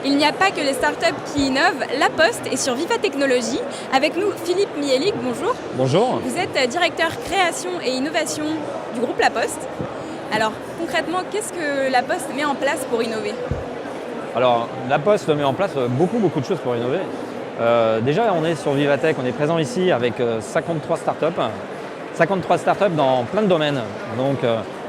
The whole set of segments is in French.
Il n'y a pas que les startups qui innovent, La Poste est sur Viva Technologies. Avec nous, Philippe Mielic, bonjour. Bonjour. Vous êtes directeur création et innovation du groupe La Poste. Alors, concrètement, qu'est-ce que La Poste met en place pour innover ? Alors, La Poste met en place beaucoup de choses pour innover. Déjà, on est sur Vivatech, on est présent ici avec 53 startups. 53 startups dans plein de domaines. Donc,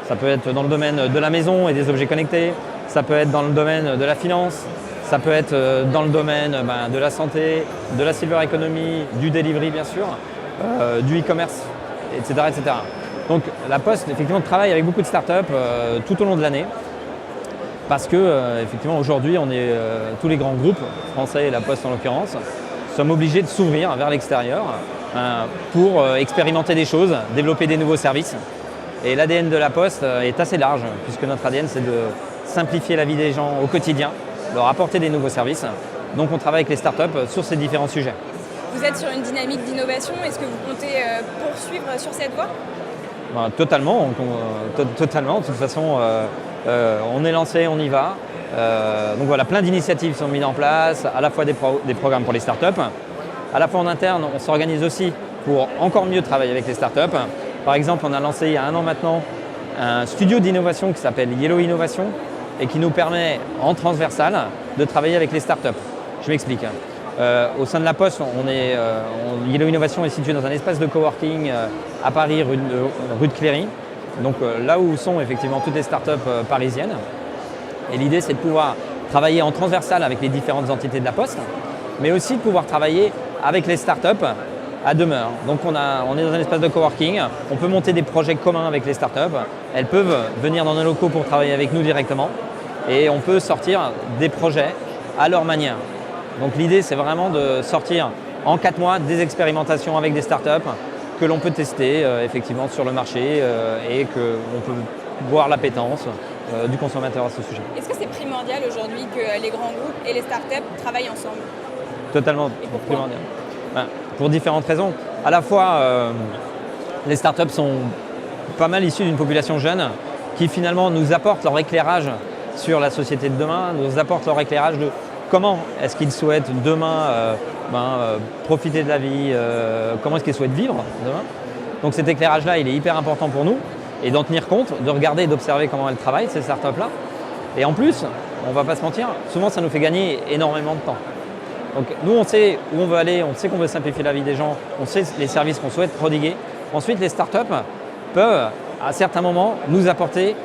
ça peut être dans le domaine de la maison et des objets connectés. Ça peut être dans le domaine de la finance. Ça peut être dans le domaine de la santé, de la silver economy, du delivery bien sûr, du e-commerce, etc., etc. Donc La Poste effectivement travaille avec beaucoup de startups tout au long de l'année parce que effectivement aujourd'hui on est tous les grands groupes français et La Poste en l'occurrence sommes obligés de s'ouvrir vers l'extérieur pour expérimenter des choses, développer des nouveaux services. Et l'ADN de La Poste est assez large puisque notre ADN c'est de simplifier la vie des gens au quotidien, leur apporter des nouveaux services. Donc on travaille avec les startups sur ces différents sujets. Vous êtes sur une dynamique d'innovation, est-ce que vous comptez poursuivre sur cette voie ? Totalement, totalement. De toute façon, on est lancé, on y va. Donc voilà, plein d'initiatives sont mises en place, à la fois des programmes pour les startups, à la fois en interne, on s'organise aussi pour encore mieux travailler avec les startups. Par exemple, on a lancé il y a 1 an maintenant un studio d'innovation qui s'appelle Yellow Innovation et qui nous permet en transversal de travailler avec les startups. Je m'explique. Au sein de La Poste, Yellow Innovation est situé dans un espace de coworking à Paris, rue de Cléry. Donc là où sont effectivement toutes les startups parisiennes. Et l'idée, c'est de pouvoir travailler en transversal avec les différentes entités de La Poste, mais aussi de pouvoir travailler avec les startups à demeure. Donc on est dans un espace de coworking, on peut monter des projets communs avec les startups. Elles peuvent venir dans nos locaux pour travailler avec nous directement et on peut sortir des projets à leur manière. Donc l'idée, c'est vraiment de sortir en 4 mois des expérimentations avec des startups que l'on peut tester effectivement sur le marché et qu'on peut voir l'appétence du consommateur à ce sujet. Est-ce que c'est primordial aujourd'hui que les grands groupes et les startups travaillent ensemble ? Totalement primordial. Pour différentes raisons. À la fois, les startups sont pas mal issues d'une population jeune qui finalement nous apportent leur éclairage sur la société de demain, nous apportent leur éclairage de comment est-ce qu'ils souhaitent demain profiter de la vie, comment est-ce qu'ils souhaitent vivre demain. Donc cet éclairage-là, il est hyper important pour nous et d'en tenir compte, de regarder et d'observer comment elles travaillent, ces startups-là. Et en plus, on ne va pas se mentir, souvent ça nous fait gagner énormément de temps. Donc nous, on sait où on veut aller, on sait qu'on veut simplifier la vie des gens, on sait les services qu'on souhaite prodiguer. Ensuite, les startups peuvent, à certains moments, nous apporter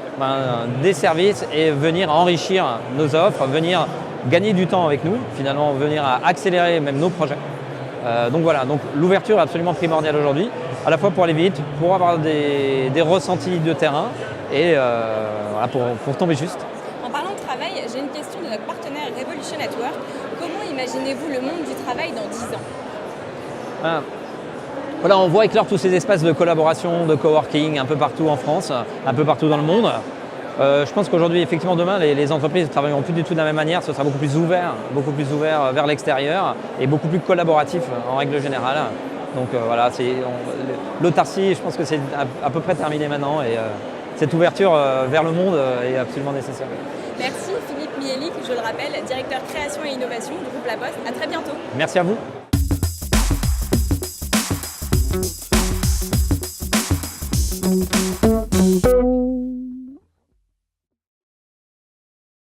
des services et venir enrichir nos offres, venir gagner du temps avec nous, finalement venir à accélérer même nos projets. Donc voilà, donc l'ouverture est absolument primordiale aujourd'hui, à la fois pour aller vite, pour avoir des ressentis de terrain et voilà, pour tomber juste. En parlant de travail, j'ai une question de notre partenaire Revolution Network. Comment imaginez-vous le monde du travail dans 10 ans ? Voilà, on voit éclore tous ces espaces de collaboration, de coworking un peu partout en France, un peu partout dans le monde. Je pense qu'aujourd'hui, effectivement, demain, les entreprises ne travailleront plus du tout de la même manière. Ce sera beaucoup plus ouvert vers l'extérieur et beaucoup plus collaboratif en règle générale. Donc voilà, l'autarcie, je pense que c'est à peu près terminé maintenant et cette ouverture vers le monde est absolument nécessaire. Merci Philippe Mielic, je le rappelle, directeur création et innovation du groupe La Poste. À très bientôt. Merci à vous.